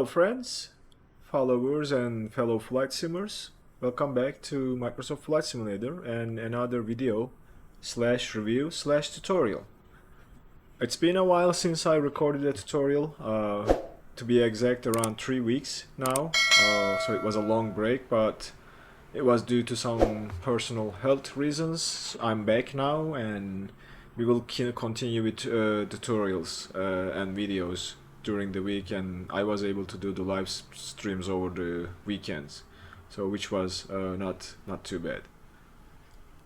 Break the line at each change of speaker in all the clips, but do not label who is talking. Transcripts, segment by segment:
Hello friends, followers and fellow flight simmers. Welcome back to Microsoft Flight Simulator and another video slash review slash tutorial. It's been a while since I recorded a tutorial, to be exact around 3 weeks now, so it was a long break, but it was due to some personal health reasons. I'm back now and we will continue with tutorials and videos during the week, and I was able to do the live streams over the weekends, so which was not too bad.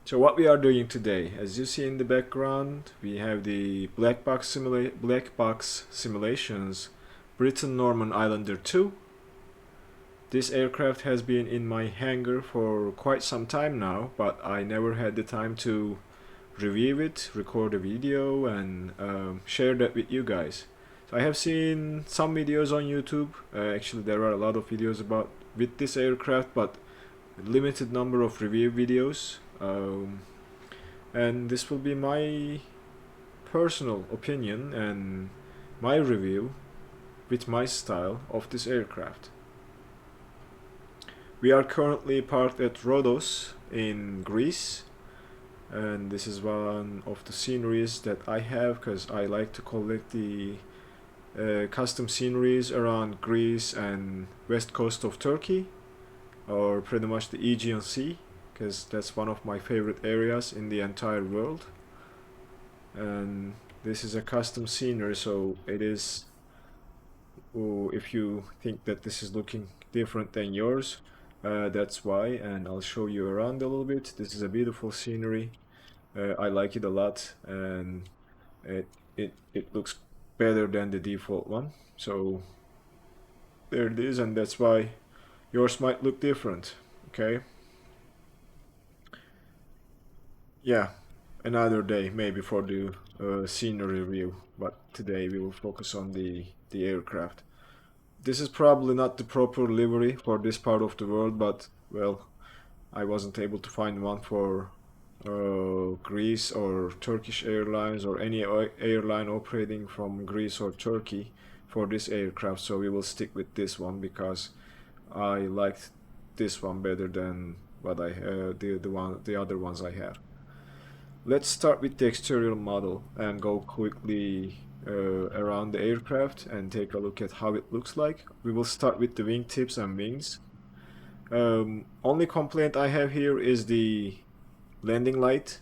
So what we are doing today, as you see in the background, we have the Blackbox Simulations Britten-Norman Islander 2. This aircraft has been in my hangar for quite some time now, but I never had the time to review it, record a video, and share that with you guys. So I have seen some videos on YouTube. Actually, there are a lot of videos with this aircraft, but limited number of review videos. And this will be my personal opinion and my review with my style of this aircraft. We are currently parked at Rhodos in Greece, and this is one of the sceneries that I have because I like to collect the custom sceneries around Greece and west coast of Turkey, or pretty much the Aegean Sea, because that's one of my favorite areas in the entire world. And this is a custom scenery, so it is, if you think that this is looking different than yours, that's why, and I'll show you around a little bit. This is a beautiful scenery. I like it a lot, and it looks better than the default one. So there it is, and that's why yours might look different. Okay. Yeah, another day maybe for the scenery review, but today we will focus on the aircraft. This is probably not the proper livery for this part of the world, but well, I wasn't able to find one for Greece or Turkish Airlines or any airline operating from Greece or Turkey for this aircraft, so we will stick with this one because I liked this one better than what I the other ones I had. Let's start with the exterior model and go quickly around the aircraft and take a look at how it looks like. We will start with the wing tips and wings. Only complaint I have here is the landing light.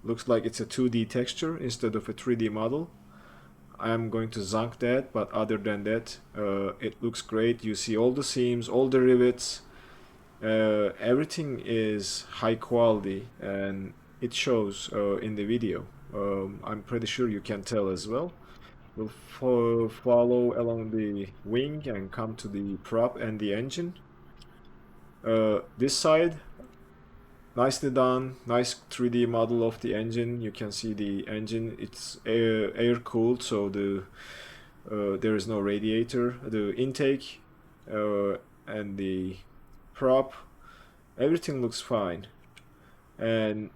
Looks like it's a 2D texture instead of a 3D model. I am going to zonk that, but other than that, it looks great. You see all the seams, all the rivets, everything is high quality, and it shows in the video. I'm pretty sure you can tell as well. We'll follow along the wing and come to the prop and the engine. This side, nicely done, nice 3D model of the engine. You can see the engine, it's air cooled, so there is no radiator. The intake and the prop, everything looks fine. And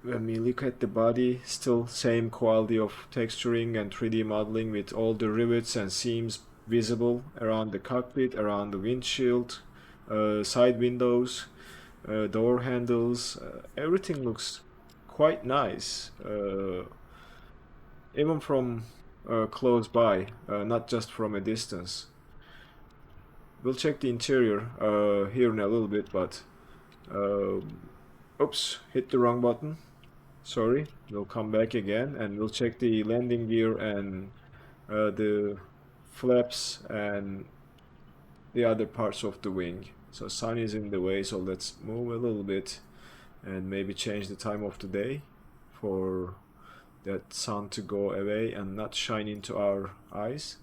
when we look at the body, still same quality of texturing and 3D modeling with all the rivets and seams visible around the cockpit, around the windshield, side windows, door handles. Everything looks quite nice, even from close by, not just from a distance. We'll check the interior here in a little bit, but oops, hit the wrong button. Sorry, we'll come back again and we'll check the landing gear and the flaps and the other parts of the wing. So sun is in the way, so let's move a little bit and maybe change the time of the day for that sun to go away and not shine into our eyes.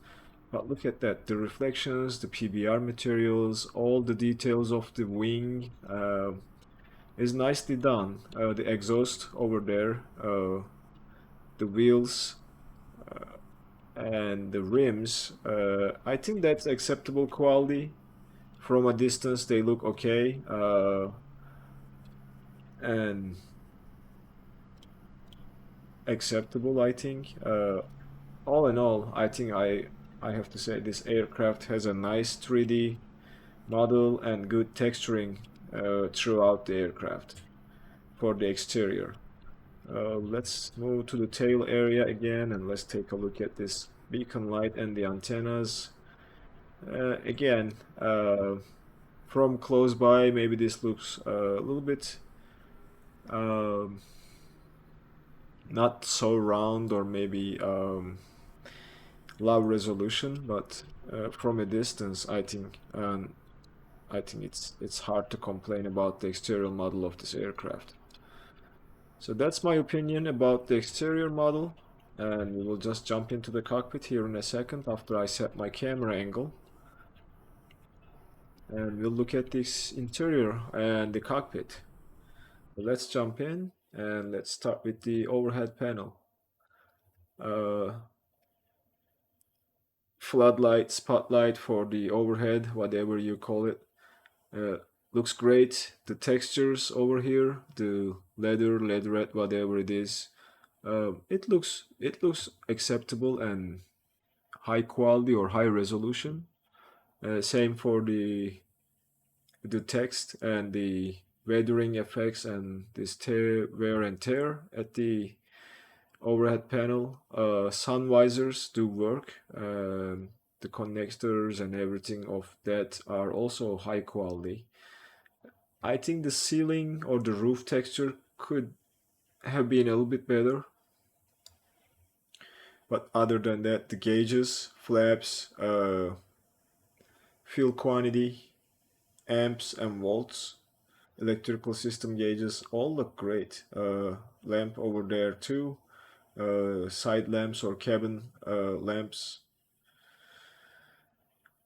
But look at that, the reflections, the PBR materials, all the details of the wing is nicely done. The exhaust over there, the wheels and the rims, I think that's acceptable quality. From a distance they look okay, and acceptable, I think. All in all, I think I have to say this aircraft has a nice 3D model and good texturing throughout the aircraft for the exterior. Let's move to the tail area again and let's take a look at this beacon light and the antennas. Again, from close by, maybe this looks a little bit um, not so round or maybe low resolution, but from a distance, I think it's hard to complain about the exterior model of this aircraft. So that's my opinion about the exterior model, and we will just jump into the cockpit here in a second after I set my camera angle. And we'll look at this interior and the cockpit. So let's jump in and let's start with the overhead panel. Floodlight, spotlight for the overhead, whatever you call it. Uh, Looks great. The textures over here, the leatherette, whatever it is, it looks acceptable and high quality or high resolution. Same for the text and the weathering effects and this wear and tear at the overhead panel. Sun visors do work. The connectors and everything of that are also high quality. I think the ceiling or the roof texture could have been a little bit better. But other than that, the gauges, flaps, fuel quantity, amps and volts, electrical system gauges all look great. Lamp over there too, side lamps or cabin lamps,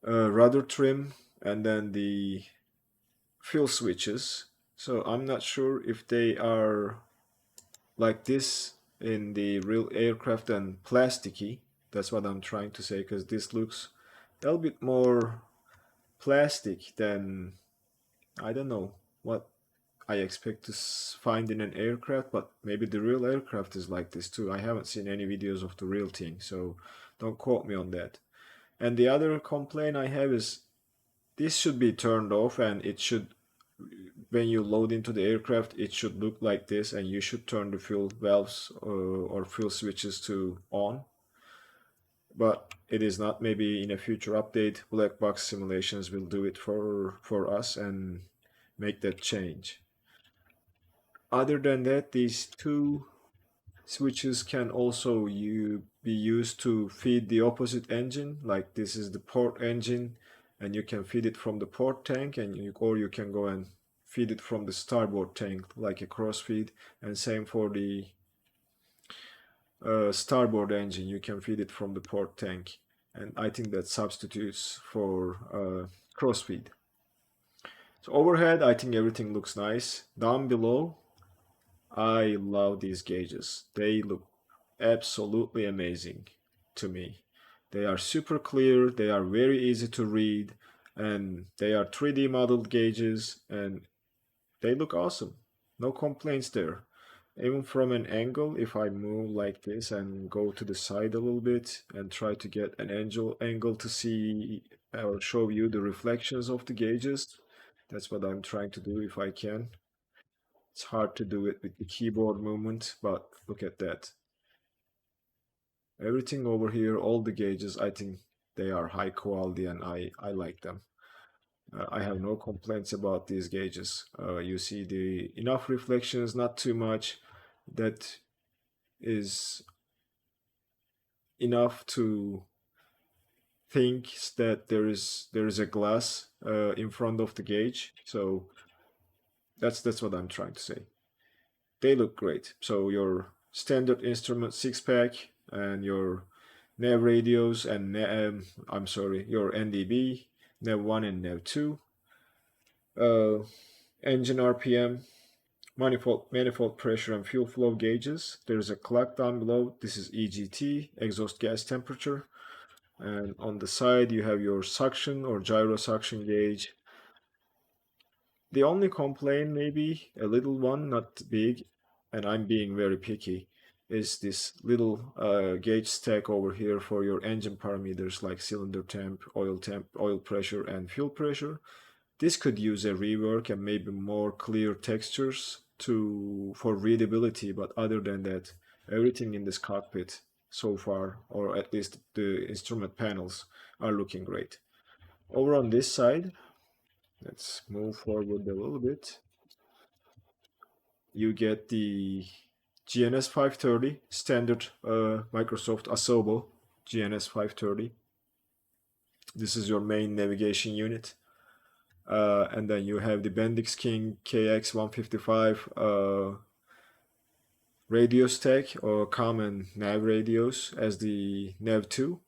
rudder trim, and then the fuel switches. So I'm not sure if they are like this in the real aircraft and plasticky. That's what I'm trying to say, because this looks a little bit more plastic than, I don't know what I expect to find in an aircraft, but maybe the real aircraft is like this too. I haven't seen any videos of the real thing, so don't quote me on that. And the other complaint I have is this should be turned off, and it should, when you load into the aircraft, it should look like this, and you should turn the fuel valves or fuel switches to on. But it is not. Maybe in a future update, Blackbox Simulations will do it for us and make that change. Other than that, these two switches can also be used to feed the opposite engine. Like this is the port engine, and you can feed it from the port tank, or you can go and feed it from the starboard tank, like a cross feed. And same for the starboard engine, you can feed it from the port tank. And I think that substitutes for cross feed. So overhead, I think everything looks nice. Down below, I love these gauges. They look absolutely amazing to me. They are super clear, they are very easy to read, and they are 3D modeled gauges, and they look awesome. No complaints there. Even from an angle, if I move like this and go to the side a little bit and try to get an angle to see or show you the reflections of the gauges, that's what I'm trying to do if I can. It's hard to do it with the keyboard movement, but look at that. Everything over here, all the gauges, I think they are high quality and I like them. I have no complaints about these gauges. You see the enough reflections, not too much. That is enough to think that there is a glass in front of the gauge. So that's what I'm trying to say. They look great. So your standard instrument 6-pack and your nav radios and I'm sorry, your NDB, nav 1 and nav 2, engine RPM, manifold pressure and fuel flow gauges. There's a clock down below. This is EGT, exhaust gas temperature. And on the side you have your suction or gyro suction gauge. The only complaint, maybe a little one, not big, and I'm being very picky. is this little gauge stack over here for your engine parameters like cylinder temp, oil pressure, and fuel pressure. This could use a rework and maybe more clear textures for readability, but other than that, everything in this cockpit so far, or at least the instrument panels, are looking great. Over on this side, let's move forward a little bit. You get the GNS 530 standard Microsoft Asobo GNS 530. This is your main navigation unit. And then you have the Bendix King KX155 radio stack or common nav radios as the nav2,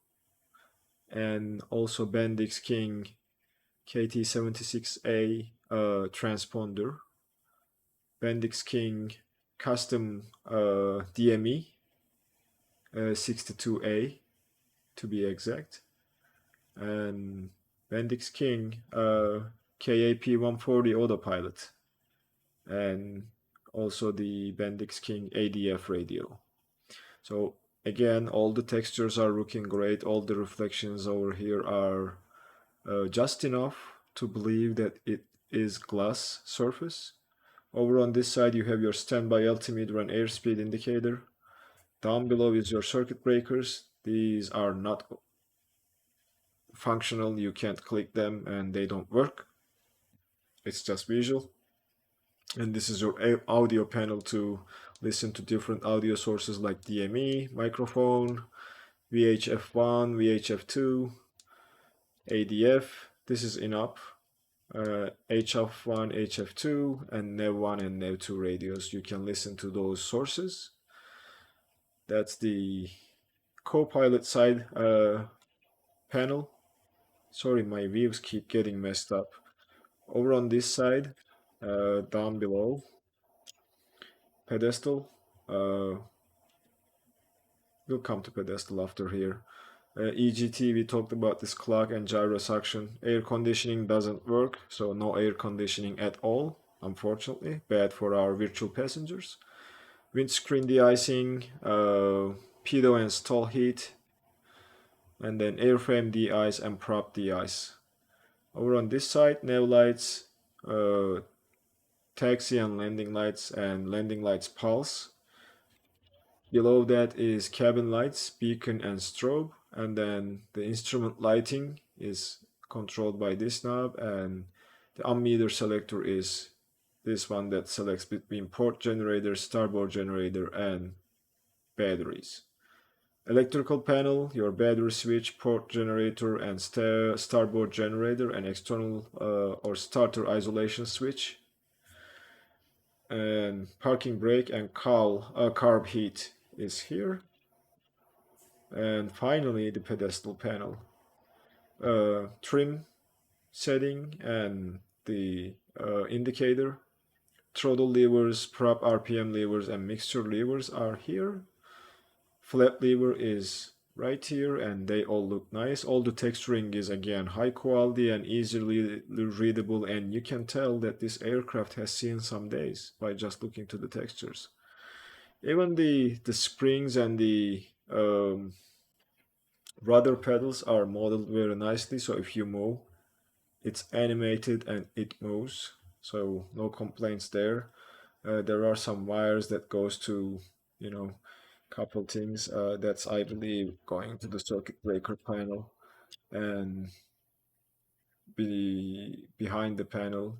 and also Bendix King KT76A transponder, Bendix King custom DME 62A to be exact, and Bendix King KAP140 autopilot, and also the Bendix King ADF radio. So again, all the textures are looking great. All the reflections over here are just enough to believe that it is glass surface. Over on this side, you have your standby altimeter and airspeed indicator. Down below is your circuit breakers. These are not functional. You can't click them and they don't work. It's just visual. And this is your audio panel to listen to different audio sources like DME, microphone, VHF1, VHF2, ADF. This is in-up, HF1, HF2, and NAV1 and NAV2 radios. You can listen to those sources. That's the co-pilot side panel. Sorry, my views keep getting messed up. Over on this side, down below, pedestal. We'll come to pedestal after here. EGT, we talked about this clock and gyro suction. Air conditioning doesn't work, so no air conditioning at all, unfortunately. Bad for our virtual passengers. Windscreen de-icing, pitot and stall heat, and then airframe de-ice and prop de-ice. Over on this side, nav lights, taxi and landing lights pulse. Below that is cabin lights, beacon and strobe, and then the instrument lighting is controlled by this knob, and the ammeter selector is this one that selects between port generator, starboard generator, and batteries. Electrical panel, your battery switch, port generator, and starboard generator, and external or starter isolation switch. And parking brake and carb heat is here. And finally, the pedestal panel. Trim setting and the indicator. Throttle levers, prop RPM levers, and mixture levers are here. Flap lever is right here, and they all look nice. All the texturing is again high quality and easily readable, and you can tell that this aircraft has seen some days by just looking to the textures. Even the springs and the rudder pedals are modeled very nicely, so if you move, it's animated and it moves, so no complaints there. There are some wires that goes to, couple things. That's I believe going to the circuit breaker panel, and behind the panel,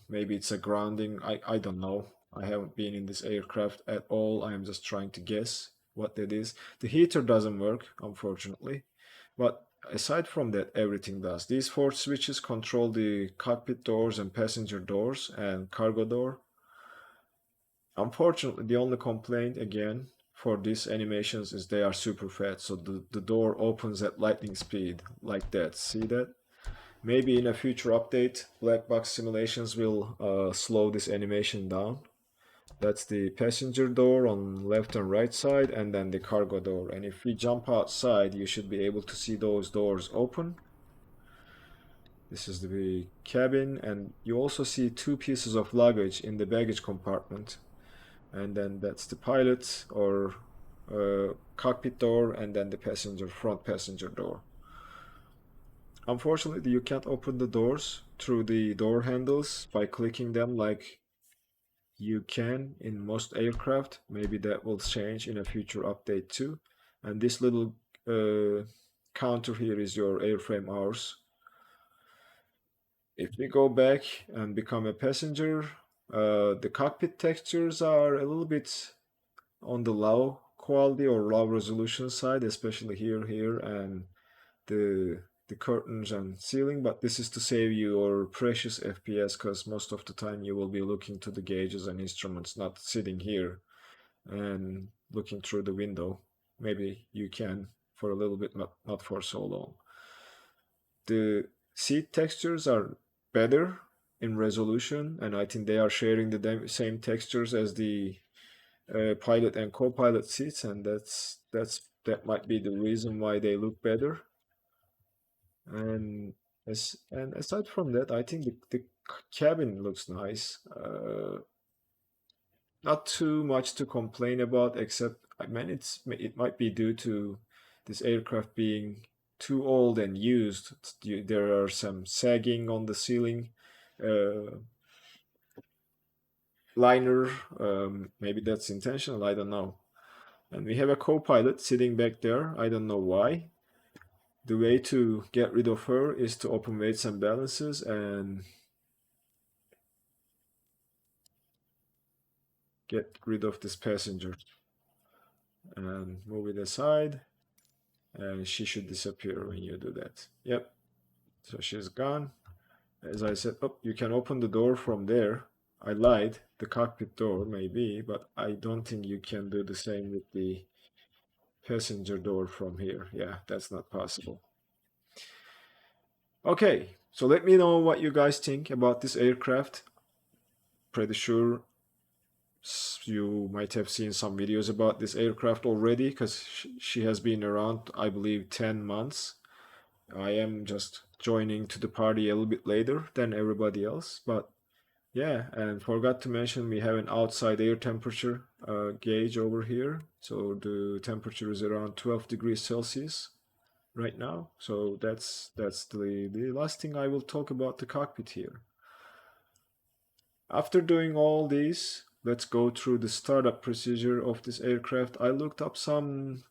maybe it's a grounding. I don't know. I haven't been in this aircraft at all. I am just trying to guess what that is. The heater doesn't work, unfortunately, but aside from that, everything does. These four switches control the cockpit doors and passenger doors and cargo door. Unfortunately, the only complaint again for these animations is they are super fast, so the door opens at lightning speed like that. See that? Maybe in a future update, Blackbox Simulations will slow this animation down. That's the passenger door on left and right side, and then the cargo door. And if we jump outside, you should be able to see those doors open. This is the cabin, and you also see two pieces of luggage in the baggage compartment. and then that's the pilot or cockpit door, and then the front passenger door. Unfortunately, you can't open the doors through the door handles by clicking them like you can in most aircraft. Maybe that will change in a future update too. And this little counter here is your airframe hours. If we go back and become a passenger, the cockpit textures are a little bit on the low quality or low resolution side, especially here, and the curtains and ceiling. But this is to save you your precious FPS, because most of the time you will be looking to the gauges and instruments, not sitting here and looking through the window. Maybe you can for a little bit, not for so long. The seat textures are better in resolution, and I think they are sharing the same textures as the pilot and co-pilot seats, and that might be the reason why they look better. And aside from that, I think the cabin looks nice. Not too much to complain about, except I mean it might be due to this aircraft being too old and used. There are some sagging on the ceiling uh, liner. Maybe that's intentional. I don't know. And we have a co-pilot sitting back there. I don't know why. The way to get rid of her is to open weights and balances and get rid of this passenger and move it aside, and she should disappear when you do that. Yep, so she's gone. As I said, oh, you can open the door from there. I lied, the cockpit door maybe, but I don't think you can do the same with the passenger door from here. Yeah, that's not possible. Okay, so let me know what you guys think about this aircraft. Pretty sure you might have seen some videos about this aircraft already, because she has been around, I believe, 10 months. I am just joining to the party a little bit later than everybody else, but yeah, and forgot to mention we have an outside air temperature gauge over here. So the temperature is around 12 degrees Celsius right now. So that's the last thing I will talk about the cockpit here. After doing all these, let's go through the startup procedure of this aircraft. I looked up some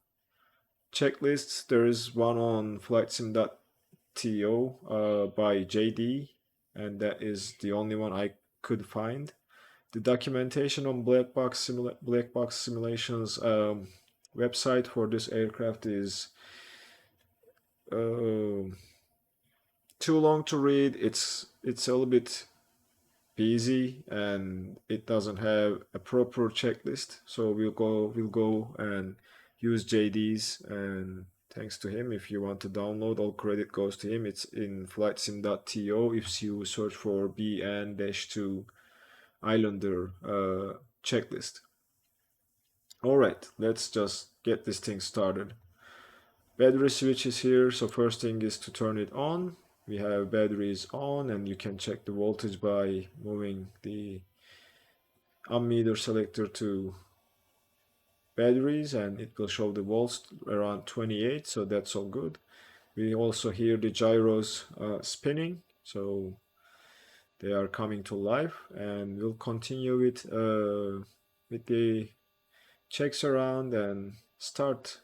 checklists. There is one on flightsim.to by JD, and that is the only one I could find. The documentation on Blackbox Simulations website for this aircraft is uh, too long to read. It's a little bit busy and it doesn't have a proper checklist. So we'll go and use JD's, and thanks to him. If you want to download, all credit goes to him. It's in flightsim.to. If you search for BN-2 Islander checklist. All right, let's just get this thing started. Battery switch is here, so first thing is to turn it on. We have batteries on, and you can check the voltage by moving the ammeter selector to batteries, and it will show the volts around 28, so that's all good. We also hear the gyros spinning, so they are coming to life, and we'll continue with the checks around and start.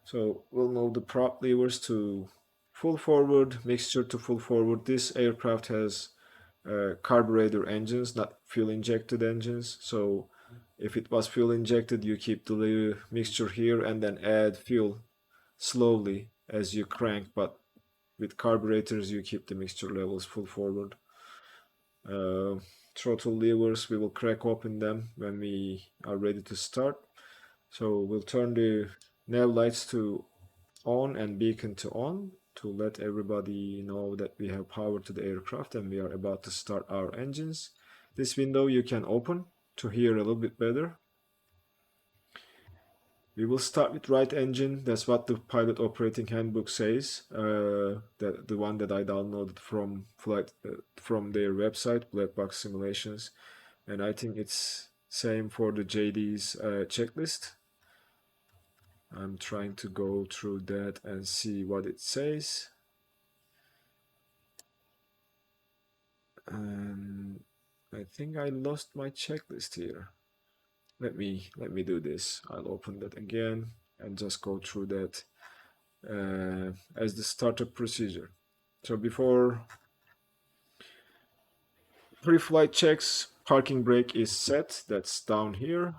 So we'll move the prop levers to full forward, mixture to full forward. This aircraft has carburetor engines, not fuel injected engines. So if it was fuel injected, you keep the mixture here and then add fuel slowly as you crank, but with carburetors you keep the mixture levels full forward. Throttle levers, we will crack open them when we are ready to start. So we'll turn the nav lights to on and beacon to on to let everybody know that we have power to the aircraft and we are about to start our engines. This window you can open to hear a little bit better. We will start with right engine. That's what the pilot operating handbook says. That the one that I downloaded from their website, Blackbox Simulations, and I think it's Same for the JD's checklist. I'm trying to go through that and see what it says. And I think I lost my checklist here. Let me do this. I'll open that again and just go through that as the startup procedure. So before pre-flight checks, parking brake is set. That's down here.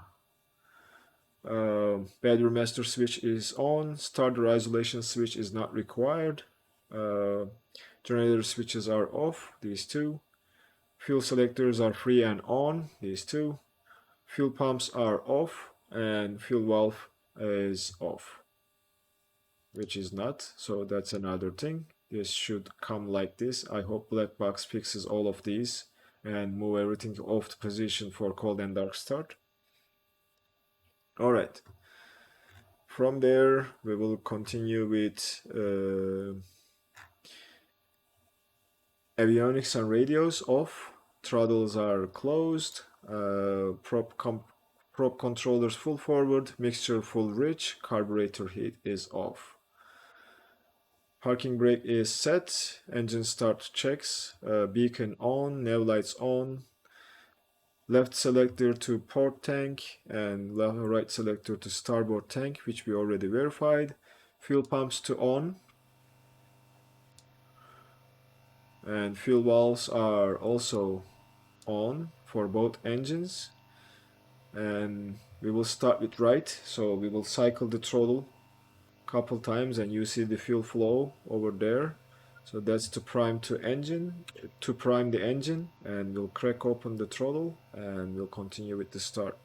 Battery master switch is on. Starter isolation switch is not required. Generator switches are off. These two. Fuel selectors are free and on. These two. Fuel pumps are off, and fuel valve is off, which is not. So that's another thing. This should come like this. I hope Blackbox fixes all of these and move everything to off the position for cold and dark start. All right. From there, we will continue with avionics and radios off. Throttles are closed. Prop controllers full forward. Mixture full rich. Carburetor heat is off. Parking brake is set. Engine start checks. Beacon on. Nav lights on. Left selector to port tank and right selector to starboard tank, which we already verified. Fuel pumps to on. And fuel valves are also on for both engines. And we will start with right, so we will cycle the throttle a couple times and you see the fuel flow over there. So that's to prime the engine, and we'll crack open the throttle and we'll continue with the start.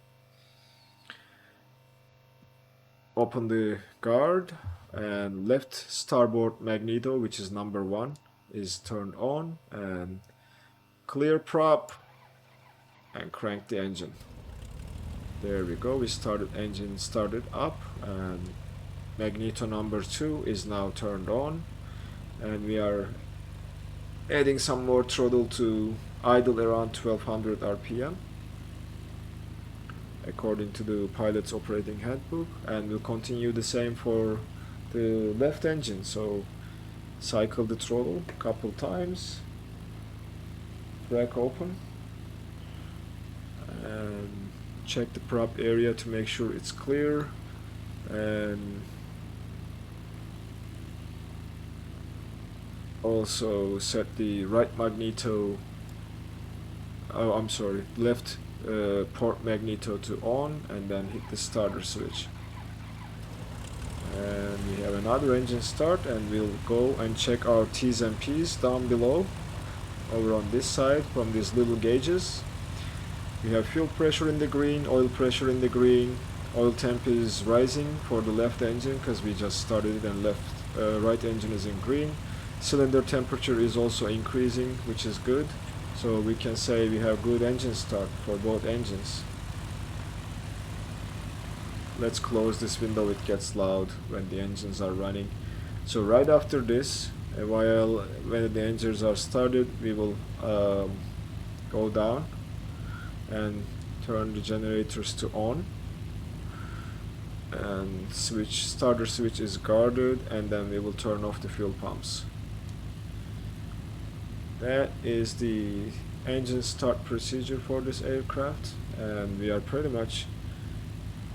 Open the guard and left starboard magneto, which is number 1, is turned on, and clear prop and crank the engine. There we go, engine started up, and magneto number 2 is now turned on, and we are adding some more throttle to idle around 1200 RPM according to the pilot's operating handbook, and we'll continue the same for the left engine. So cycle the throttle a couple times, crack open, and check the prop area to make sure it's clear, and also set the right magneto, left port magneto to on, and then hit the starter switch. And we have another engine start, and we'll go and check our T's and P's down below over on this side from these little gauges. We have fuel pressure in the green, oil pressure in the green, oil temp is rising for the left engine because we just started it, and right engine is in green. Cylinder temperature is also increasing, which is good. So we can say we have good engine start for both engines. Let's close this window, it gets loud when the engines are running. So right after this, when the engines are started, we will go down and turn the generators to on, and starter switch is guarded, and then we will turn off the fuel pumps. That is the engine start procedure for this aircraft, and we are pretty much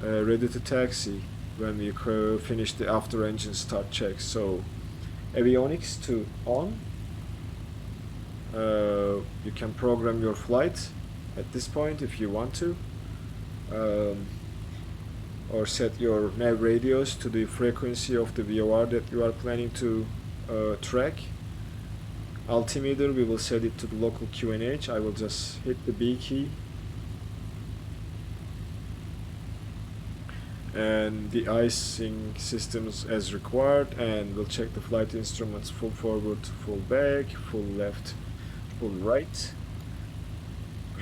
ready to taxi when we finish the after engine start checks. So avionics to on. You can program your flight at this point if you want to, or set your nav radios to the frequency of the VOR that you are planning to track. Altimeter, we will set it to the local QNH. I will just hit the B key, and the icing systems as required, and we'll check the flight instruments: full forward, full back, full left, full right,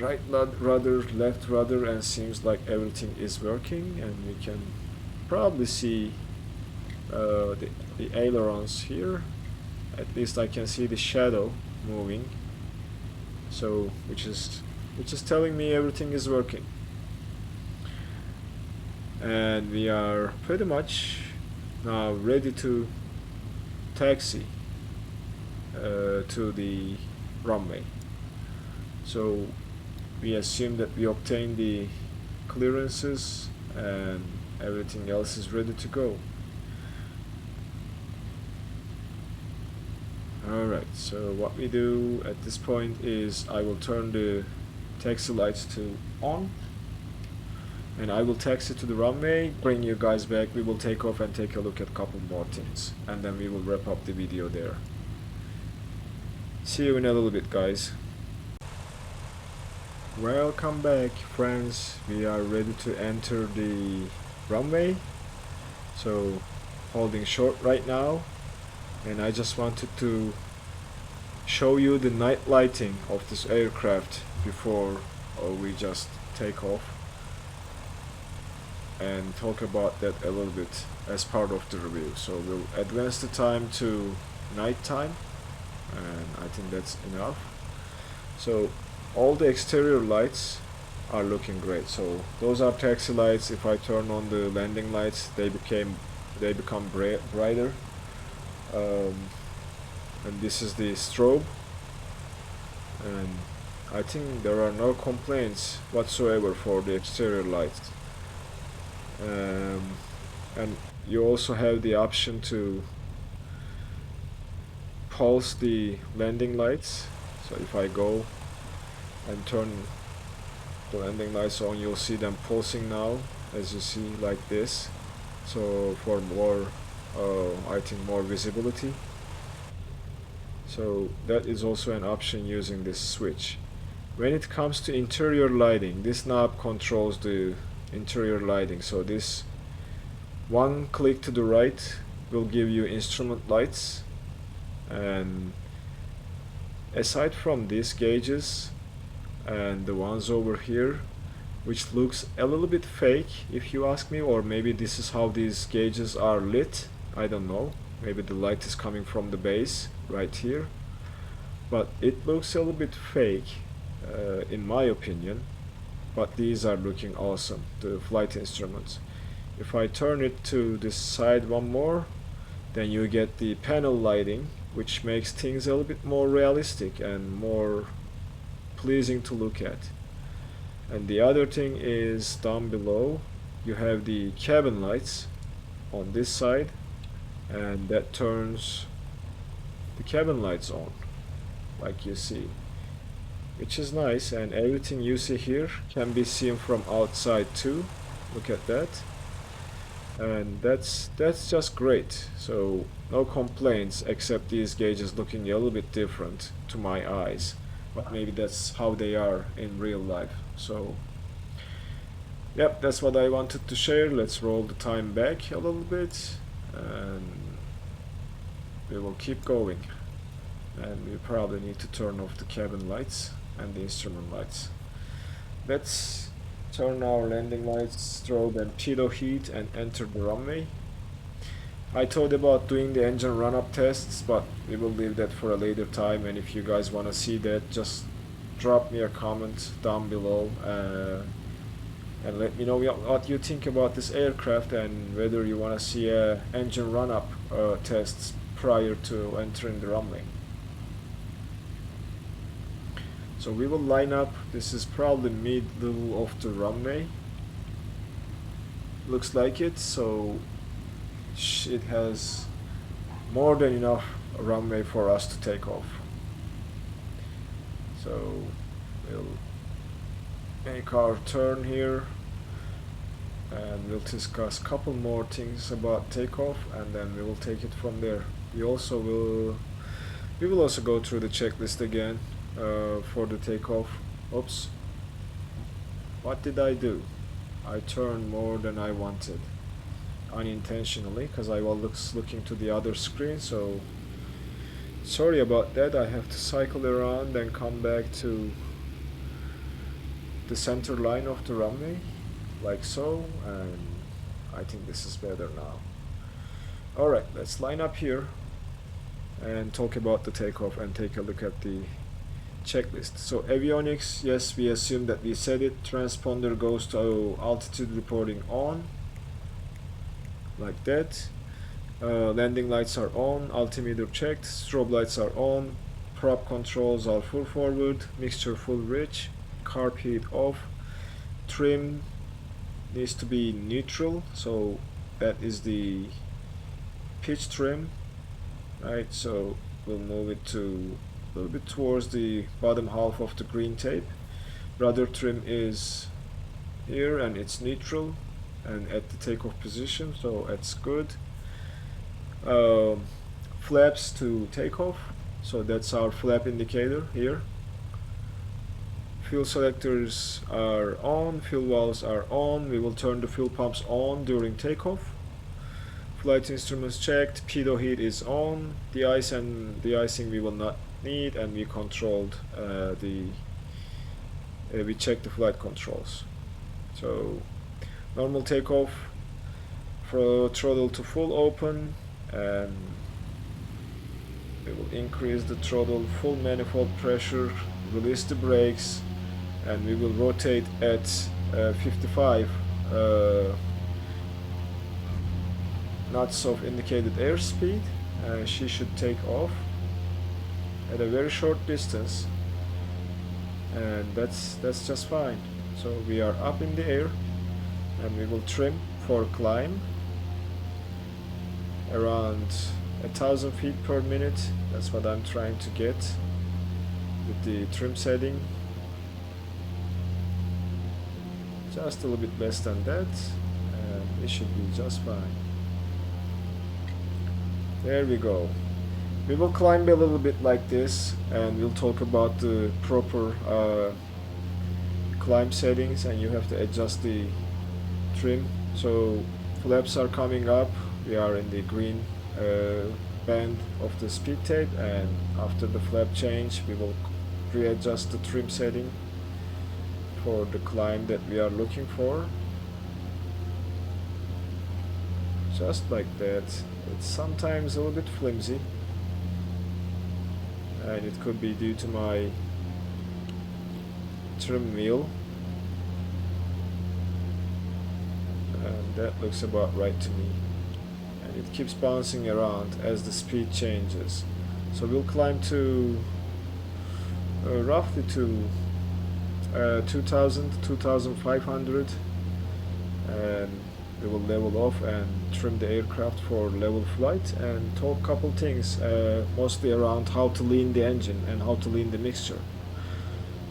right rudder, left rudder, and seems like everything is working, and we can probably see the ailerons here. At least I can see the shadow moving, so which is telling me everything is working. and we are pretty much now ready to taxi to the runway. So we assume that we obtained the clearances and everything else is ready to go. Alright, so what we do at this point is I will turn the taxi lights to on, and I will taxi to the runway, bring you guys back. We will take off and take a look at a couple more things, and then we will wrap up the video there. See you in a little bit, guys. Welcome back, friends. We are ready to enter the runway. So holding short right now, and I just wanted to show you the night lighting of this aircraft before we just take off, and talk about that a little bit as part of the review. So we'll advance the time to night time, and I think that's enough. So all the exterior lights are looking great. So those are taxi lights. If I turn on the landing lights, they become brighter. And this is the strobe, and I think there are no complaints whatsoever for the exterior lights. And you also have the option to pulse the landing lights. So if I go and turn the landing lights on, you'll see them pulsing now, as you see, like this. So for more I think more visibility. So that is also an option using this switch. When it comes to interior lighting, this knob controls the interior lighting. So this one click to the right will give you instrument lights, and aside from these gauges and the ones over here, which looks a little bit fake if you ask me, or maybe this is how these gauges are lit, I don't know, maybe the light is coming from the base right here, but it looks a little bit fake in my opinion. But these are looking awesome, the flight instruments. If I turn it to this side one more, then you get the panel lighting, which makes things a little bit more realistic and more pleasing to look at. And the other thing is, down below you have the cabin lights on this side, and that turns the cabin lights on, like you see, which is nice. And everything you see here can be seen from outside too. Look at that. And that's just great. So no complaints, except these gauges looking a little bit different to my eyes, but maybe that's how they are in real life. So yep, that's what I wanted to share. Let's roll the time back a little bit, and we will keep going. And we probably need to turn off the cabin lights and the instrument lights. Let's turn our landing lights, strobe and pitot heat, and enter the runway. I thought about doing the engine run-up tests, but we will leave that for a later time. And if you guys want to see that, just drop me a comment down below and let me know what you think about this aircraft, and whether you want to see a engine run-up tests prior to entering the runway. So we will line up. This is probably middle of the runway, looks like it. So it has more than enough runway for us to take off. So we'll make our turn here, and we'll discuss a couple more things about takeoff, and then we will take it from there. We will also go through the checklist again for the takeoff. Oops, what did I do? I turned more than I wanted, unintentionally, because I was looking to the other screen. So sorry about that. I have to cycle around and come back to the center line of the runway, like so, and I think this is better now. Alright, let's line up here and talk about the takeoff and take a look at the checklist. So avionics, yes, we assume that we set it. Transponder goes to altitude reporting on. like that. Landing lights are on, altimeter checked, strobe lights are on, prop controls are full forward, mixture full rich, carb heat off, trim needs to be neutral, so that is the pitch trim, right? So we'll move it to a little bit towards the bottom half of the green tape. Rudder trim is here and it's neutral and at the takeoff position, so that's good. Flaps to takeoff, so that's our flap indicator here. Fuel selectors are on, fuel valves are on. We will turn the fuel pumps on during takeoff. Flight instruments checked, pitot heat is on. De-icing we will not need, and we controlled we checked the flight controls. So normal takeoff, for throttle to full open, and we will increase the throttle, full manifold pressure, release the brakes, and we will rotate at 55 knots of indicated airspeed. She should take off at a very short distance, and that's just fine. So we are up in the air, and we will trim for climb around 1,000 feet per minute. That's what I'm trying to get with the trim setting. Just a little bit less than that, and it should be just fine. There we go. We will climb a little bit like this, and we'll talk about the proper climb settings, and you have to adjust the trim. So flaps are coming up, we are in the green band of the speed tape, and after the flap change we will readjust the trim setting for the climb that we are looking for. Just like that. It's sometimes a little bit flimsy, and it could be due to my trim wheel, and that looks about right to me, and it keeps bouncing around as the speed changes. So we'll climb to roughly to 2000 2500, and we will level off and trim the aircraft for level flight, and talk a couple things mostly around how to lean the engine and how to lean the mixture.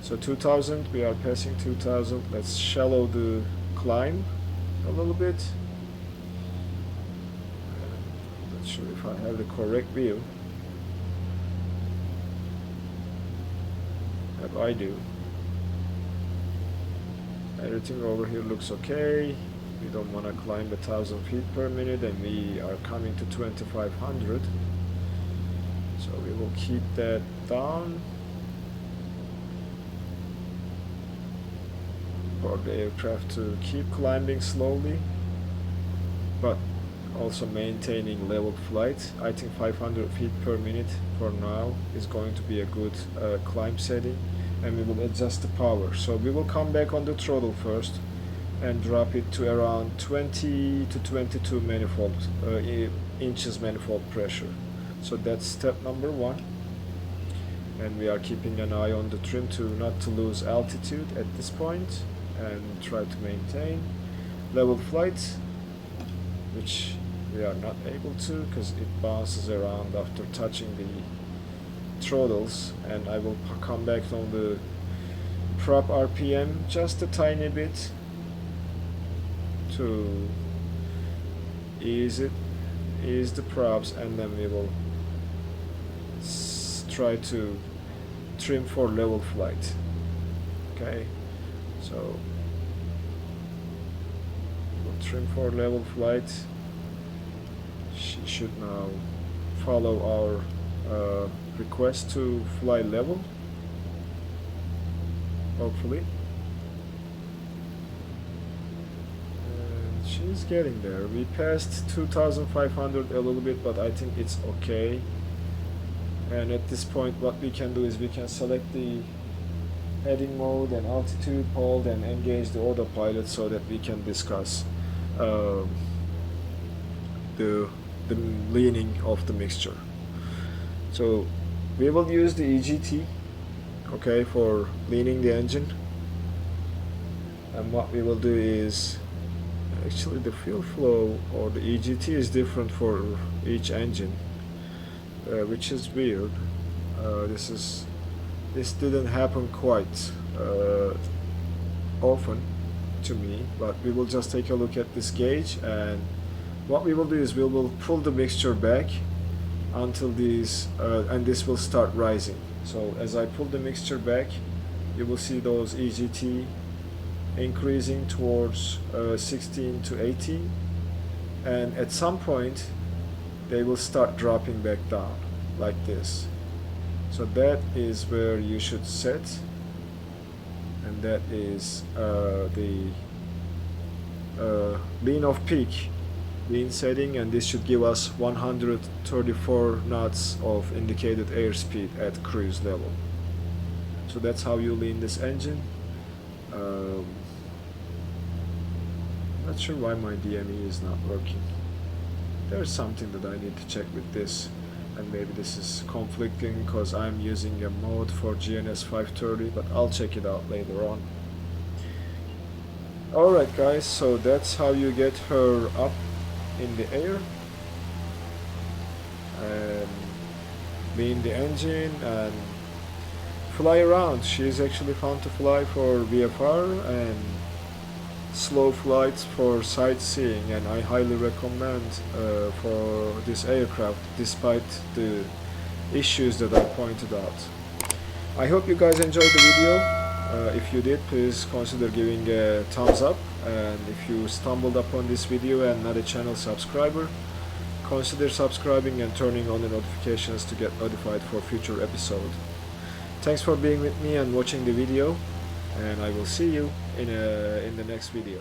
So 2000, we are passing 2000. Let's shallow the climb a little bit. I'm not sure if I have the correct view. Yep, I do. Everything over here looks okay. We don't want to climb 1,000 feet per minute, and we are coming to 2500. So we will keep that down for the aircraft to keep climbing slowly, but also maintaining level flight. I think 500 feet per minute for now is going to be a good climb setting, and we will adjust the power. So we will come back on the throttle first and drop it to around 20 to 22 inches manifold pressure. So that's step number one, and we are keeping an eye on the trim to not to lose altitude at this point, and try to maintain level flight, which we are not able to because it bounces around after touching the throttles. And I will come back on the prop RPM just a tiny bit to ease the props, and then we will try to trim for level flight. Okay, so we'll trim for level flight. She should now follow our request to fly level, hopefully. She's getting there. We passed 2500 a little bit, but I think it's okay. And at this point what we can do is we can select the heading mode and altitude, hold and engage the autopilot so that we can discuss the leaning of the mixture. So we will use the EGT, okay, for leaning the engine. And what we will do is, actually the fuel flow or the EGT is different for each engine, which is weird. This didn't happen quite often to me, but we will just take a look at this gauge, and what we will do is we will pull the mixture back until these and this will start rising. So as I pull the mixture back, you will see those EGT increasing towards 16 to 18, and at some point they will start dropping back down like this. So that is where you should set, and that is the lean of peak, lean setting, and this should give us 134 knots of indicated airspeed at cruise level. So that's how you lean this engine. Not sure why my DME is not working. There's something that I need to check with this, and maybe this is conflicting because I'm using a mode for GNS 530, but I'll check it out later on. Alright guys, so that's how you get her up in the air and lean the engine and fly around. She's actually fun to fly for VFR and slow flights for sightseeing, and I highly recommend for this aircraft despite the issues that I pointed out. I hope you guys enjoyed the video. If you did, please consider giving a thumbs up, and if you stumbled upon this video and not a channel subscriber, consider subscribing and turning on the notifications to get notified for future episodes. Thanks for being with me and watching the video, and I will see you in the next video.